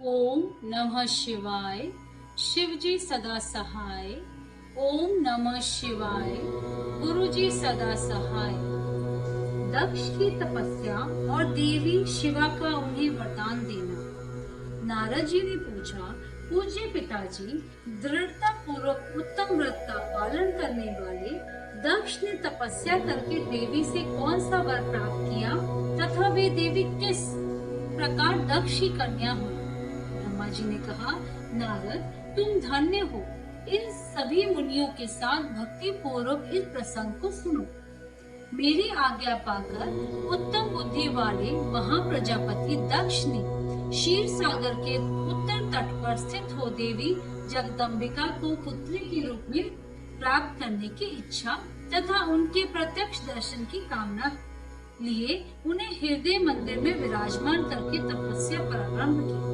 ओम नमः शिवाय। शिवजी सदा सहाय। ओम नमः शिवाय। गुरुजी सदा सहाय। दक्ष की तपस्या और देवी शिवा का उन्हें वरदान देना। नारद जी ने पूछा, पूज्य पिताजी, दृढ़ता पूर्वक उत्तम व्रत का पालन करने वाले दक्ष ने तपस्या करके देवी से कौन सा वर प्राप्त किया तथा वे देवी किस प्रकार दक्ष की कन्या हुई? ब्रह्मा जी ने कहा, नारद, तुम धन्य हो। इन सभी मुनियों के साथ भक्ति पूर्वक इस प्रसंग को सुनो। मेरी आज्ञा पाकर उत्तम बुद्धि वाले महाप्रजापति दक्ष ने क्षीर सागर के उत्तर तट पर स्थित हो देवी जगदम्बिका को पुत्री के रूप में प्राप्त करने की इच्छा तथा उनके प्रत्यक्ष दर्शन की कामना लिए उन्हें हृदय मंदिर में विराजमान करके तपस्या प्रारंभ की।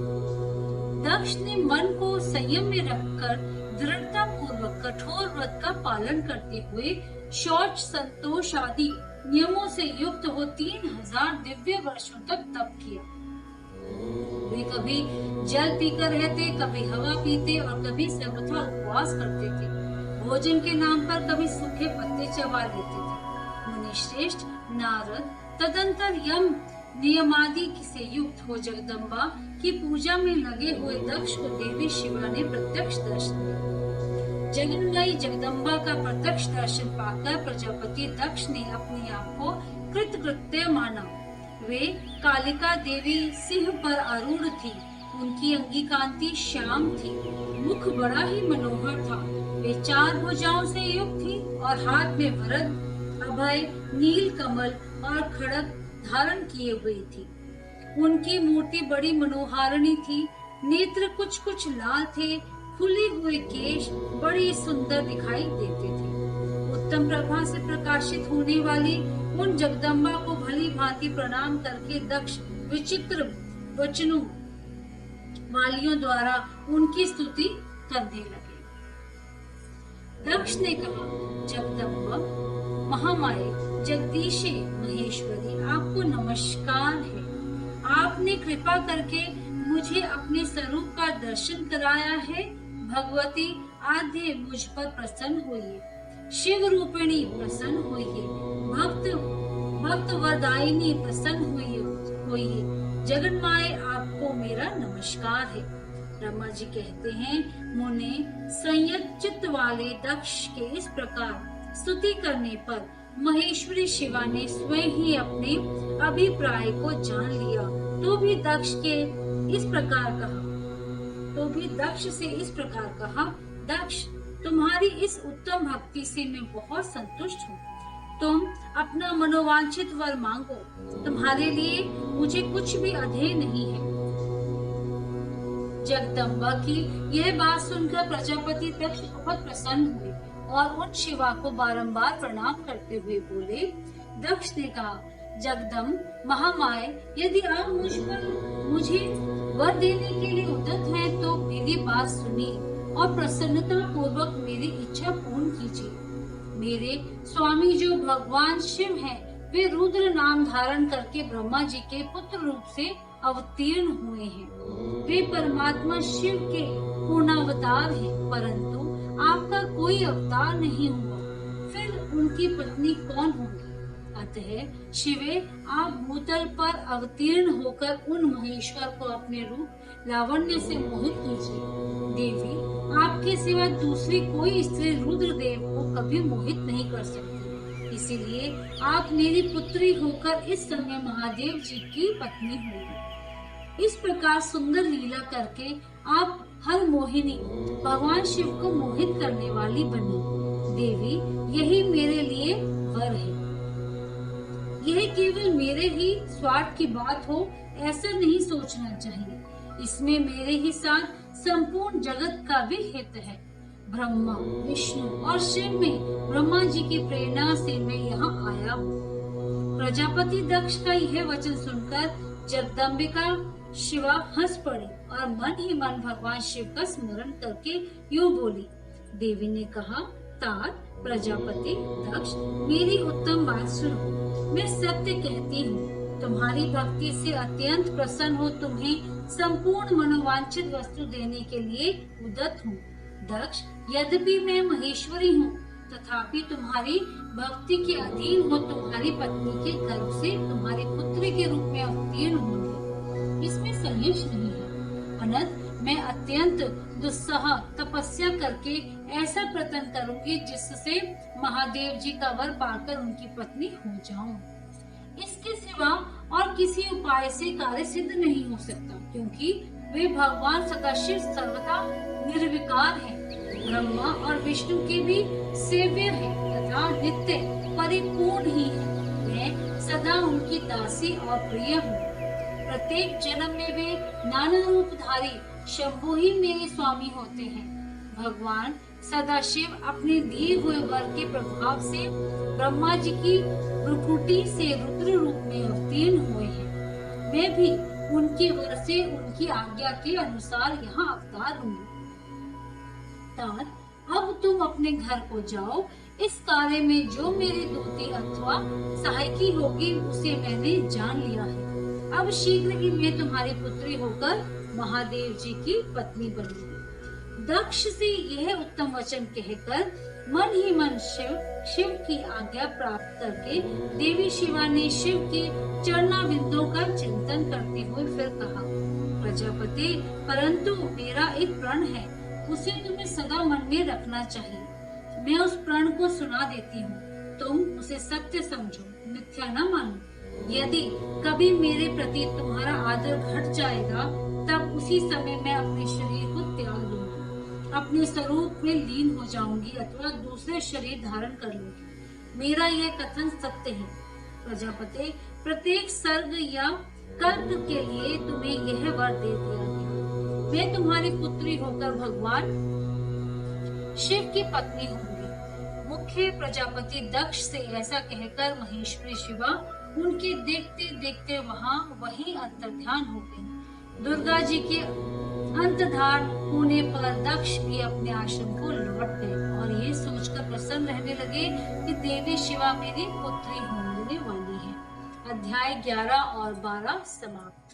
दक्ष ने मन को संयम में रखकर दृढ़ता पूर्वक कठोर व्रत का पालन करते हुए शौच, संतोष आदि नियमों से युक्त हो 3000 दिव्य वर्षों तक तप किया। वे कभी जल पीकर रहते, कभी हवा पीते और कभी सर्वथा उपवास करते थे। भोजन के नाम पर कभी सूखे पत्ते चबा लेते थे। मुनि श्रेष्ठ नारद तदंतर यम नियमादि से युक्त हो जगदम्बा की पूजा में लगे हुए दक्ष को देवी शिवा ने प्रत्यक्ष दर्शन दिया। जगन्मयी जगदम्बा का प्रत्यक्ष दर्शन पाकर प्रजापति दक्ष ने अपने आप को कृतकृत्य माना। वे कालिका देवी सिंह पर आरूढ़ थी। उनकी अंगी कांति श्याम थी। मुख बड़ा ही मनोहर था। वे 4 भुजाओं से युक्त थी और हाथ में वरद, अभय, नील कमल और खड़ग धारण किए हुई थी। उनकी मूर्ति बड़ी मनोहारिणी थी। नेत्र कुछ कुछ लाल थे। खुले हुए केश बड़ी सुंदर दिखाई देते थे। उत्तम प्रभा से प्रकाशित होने वाली उन जगदम्बा को भली भांति प्रणाम करके दक्ष विचित्र वचनों वालियों द्वारा उनकी स्तुति करने लगे। दक्ष ने कहा, जगदम्बा, महामाये, जगदीशे, महेश्वरी, आपको नमस्कार है। आपने कृपा करके मुझे अपने स्वरूप का दर्शन कराया है। भगवती आद्य मुझ पर प्रसन्न होइए। शिव रूपिणी प्रसन्न होइए। भक्त वरदायिनी प्रसन्न होइए। जगन्माये, आपको मेरा नमस्कार है। ब्रह्मा जी कहते हैं, मुने, संयत चित्त वाले दक्ष के इस प्रकार स्तुति करने पर महेश्वरी शिवा ने स्वयं ही अपने अभिप्राय को जान लिया। तो भी दक्ष से इस प्रकार कहा, दक्ष, तुम्हारी इस उत्तम भक्ति से मैं बहुत संतुष्ट हूँ। तुम अपना मनोवांछित वर मांगो। तुम्हारे लिए मुझे कुछ भी अधेय नहीं है। जगदम्बा की यह बात सुनकर प्रजापति दक्ष बहुत प्रसन्न हुए और उन शिवा को बारंबार प्रणाम करते हुए बोले। दक्ष ने कहा, जगदम, महामाये, यदि आप मुझे वर देने के लिए उद्यत हैं तो मेरी बात सुनिए और प्रसन्नता पूर्वक मेरी इच्छा पूर्ण कीजिए। मेरे स्वामी जो भगवान शिव हैं, वे रुद्र नाम धारण करके ब्रह्मा जी के पुत्र रूप से अवतीर्ण हुए हैं। वे परमात्मा शिव के पूर्णावतार हैं, परंतु आपका कोई अवतार नहीं हुआ। फिर उनकी पत्नी कौन होगी? अतः शिवे, आप भूतल पर अवतीर्ण होकर उन महेश्वर को अपने रूप लावण्य से मोहित कीजिए। देवी, आपके सिवा दूसरी कोई स्त्री रुद्रदेव को कभी मोहित नहीं कर सकती। इसीलिए आप मेरी पुत्री होकर इस समय महादेव जी की पत्नी होगी। इस प्रकार सुंदर लीला करके आप हर मोहिनी भगवान शिव को मोहित करने वाली बनी। देवी, यही मेरे लिए वर है। यह केवल मेरे ही स्वार्थ की बात हो ऐसा नहीं सोचना चाहिए। इसमें मेरे ही साथ संपूर्ण जगत का भी हित है। ब्रह्मा, विष्णु और शिव में ब्रह्मा जी की प्रेरणा से मैं यहाँ आया हूँ। प्रजापति दक्ष का यह वचन सुनकर जगदम्बिका शिवा हंस पड़ी और मन ही मन भगवान शिव का स्मरण करके यूं बोली। देवी ने कहा, तात प्रजापति दक्ष, मेरी उत्तम बात सुनो। मैं सत्य कहती हूँ, तुम्हारी भक्ति से अत्यंत प्रसन्न हो तुम्हें संपूर्ण मनोवांछित वस्तु देने के लिए उद्यत हूँ। दक्ष, यद्यपि मैं महेश्वरी हूँ, तथापि तुम्हारी भक्ति के अधीन हो तुम्हारी पत्नी के गर्भ से तुम्हारे पुत्र के रूप में अवतीर्ण होंगे। इसमें संदेश नहीं है। अनंत, मैं अत्यंत दुस्सह तपस्या करके ऐसा प्रयत्न करूंगी जिससे महादेव जी का वर पाकर उनकी पत्नी हो जाऊं। इसके सिवा और किसी उपाय से कार्य सिद्ध नहीं हो सकता, क्योंकि वे भगवान सदाशिव सर्वदा निर्विकार हैं, ब्रह्मा और विष्णु के भी सेव्य हैं तथा नित्य परिपूर्ण ही हैं। मैं सदा उनकी दासी और प्रिय हूँ। प्रत्येक जन्म में वे नाना रूपधारी शंभु ही मेरे स्वामी होते हैं। भगवान सदाशिव अपने दिए हुए वर के प्रभाव से ब्रह्मा जी की भ्रुकुटी से रुद्र रूप में अवतीर्ण हुए हैं। मैं भी उनके वर से उनकी आज्ञा के अनुसार यहाँ अवतार हूँ। अब तुम अपने घर को जाओ। इस कार्य में जो मेरी दूती अथवा सहायकी होगी उसे मैंने जान लिया है। अब शीघ्र ही मैं तुम्हारी पुत्री होकर महादेव जी की पत्नी बनूंगी। दक्ष से यह उत्तम वचन कहकर मन ही मन शिव की आज्ञा प्राप्त करके देवी शिवा ने शिव के चरणाविंदों का चिंतन करते हुए फिर कहा, प्रजापति, परंतु मेरा एक प्रण है, उसे तुम्हें सदा मन में रखना चाहिए। मैं उस प्रण को सुना देती हूँ, तुम उसे सत्य समझो, मिथ्या न मानो। यदि कभी मेरे प्रति तुम्हारा आदर घट जाएगा, तब उसी समय मैं अपने शरीर को त्याग दूंगी, अपने स्वरूप में लीन हो जाऊंगी अथवा दूसरे शरीर धारण कर लूंगी। मेरा यह कथन सत्य है। प्रजापति, प्रत्येक सर्ग या कल्प के लिए तुम्हें यह वर दे दिया गया। मैं तुम्हारी पुत्री होकर भगवान शिव की पत्नी होंगी। मुख्य प्रजापति दक्ष से ऐसा कहकर महेश्वरी शिवा उनके देखते देखते वहीं अंतर्ध्यान हो गई। दुर्गा जी के अंतर्धान होने पर दक्ष भी अपने आश्रम को लौट गए और ये सोचकर प्रसन्न रहने लगे कि देवी शिवा मेरी पुत्री होने वाली है। अध्याय 11 और 12 समाप्त।